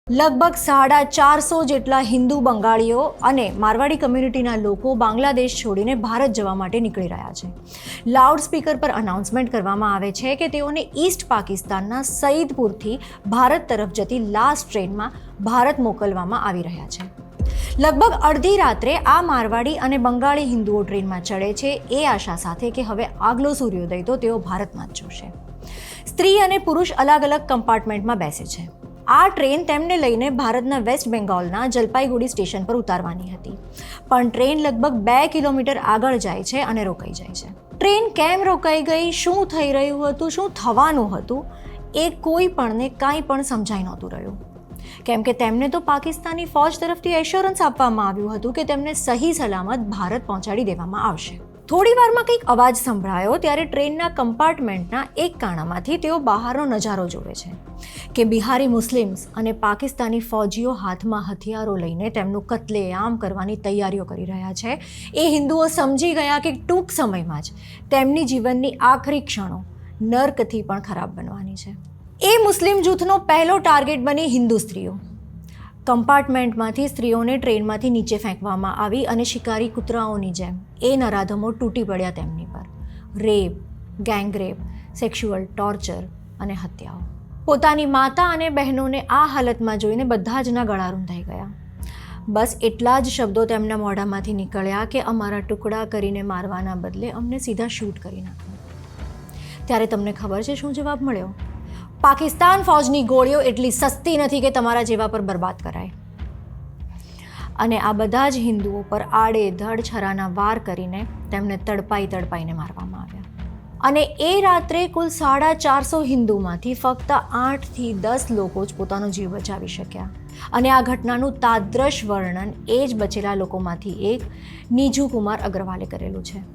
લગભગ 450 જેટલા હિન્દુ બંગાળીઓ અને મારવાડી કમ્યુનિટીના લોકો બાંગ્લાદેશ છોડીને ભારત જવા માટે નીકળી રહ્યા છે. લાઉડ સ્પીકર પર અનાઉન્સમેન્ટ કરવામાં આવે છે કે તેઓને ઈસ્ટ પાકિસ્તાનના સઈદપુરથી ભારત તરફ જતી લાસ્ટ ટ્રેનમાં ભારત મોકલવામાં આવી રહ્યા છે. લગભગ અડધી રાત્રે આ મારવાડી અને બંગાળી હિન્દુઓ ટ્રેનમાં ચડે છે એ આશા સાથે કે હવે આગલો સૂર્યોદય તો તેઓ ભારતમાં જ જોશે. સ્ત્રી અને પુરુષ અલગ અલગ કમ્પાર્ટમેન્ટમાં બેસે છે. આ ટ્રેન તેમને લઈને ભારતના વેસ્ટ બેંગોલના જલપાઈગુડી સ્ટેશન પર ઉતારવાની હતી, પણ ટ્રેન લગભગ 2 કિલોમીટર આગળ જાય છે અને રોકાઈ જાય છે. ટ્રેન કેમ રોકાઈ ગઈ, શું થઈ રહ્યું હતું, શું થવાનું હતું, એ કોઈ પણને કાંઈ પણ સમજાઈ નહોતું રહ્યું, કેમ કે તેમને તો પાકિસ્તાની ફૌજ તરફથી એશ્યોરન્સ આપવામાં આવ્યું હતું કે તેમને સહી સલામત ભારત પહોંચાડી દેવામાં આવશે. થોડી વારમાં કંઈક અવાજ સંભળાયો ત્યારે ટ્રેનના કમ્પાર્ટમેન્ટના એક કાણામાંથી તેઓ બહારનો નજારો જોવે છે કે બિહારી મુસ્લિમ્સ અને પાકિસ્તાની ફૌજીઓ હાથમાં હથિયારો લઈને તેમનું કત્લેઆમ કરવાની તૈયારીઓ કરી રહ્યા છે. એ હિન્દુઓ સમજી ગયા કે ટૂંક સમયમાં જ તેમની જીવનની આખરી ક્ષણો નર્કથી પણ ખરાબ બનવાની છે. એ મુસ્લિમ જૂથનો પહેલો ટાર્ગેટ બની હિન્દુ સ્ત્રીઓ. કમ્પાર્ટમેન્ટમાંથી સ્ત્રીઓને ટ્રેનમાંથી નીચે ફેંકવામાં આવી અને શિકારી કૂતરાઓની જેમ એ નરાધમો તૂટી પડ્યા તેમની પર. રેપ, ગેંગરેપ, સેક્સ્યુઅલ ટોર્ચર અને હત્યાઓ. પોતાની માતા અને બહેનોને આ હાલતમાં જોઈને બધા જના ગળા રૂંધાઈ ગયા. બસ એટલા જ શબ્દો તેમના મોઢામાંથી નીકળ્યા કે અમારા ટુકડા કરીને મારવાના બદલે અમને સીધા શૂટ કરી નાખો. ત્યારે તમને ખબર છે શું જવાબ મળ્યો? પાકિસ્તાન ફૌજની ગોળીઓ એટલી સસ્તી નથી કે તમારા જેવા પર બરબાદ કરાય. અને આ બધા જ હિન્દુઓ પર આડેધડ છરાના વાર કરીને તેમને તડપાઈને મારવામાં આવ્યા. અને એ રાત્રે કુલ 450 હિન્દુમાંથી ફક્ત 8 થી 10 લોકો જ પોતાનો જીવ બચાવી શક્યા. અને આ ઘટનાનું તાદ્રશ વર્ણન એ જ બચેલા લોકોમાંથી એક નીજુ કુમાર અગ્રવાલે કરેલું છે.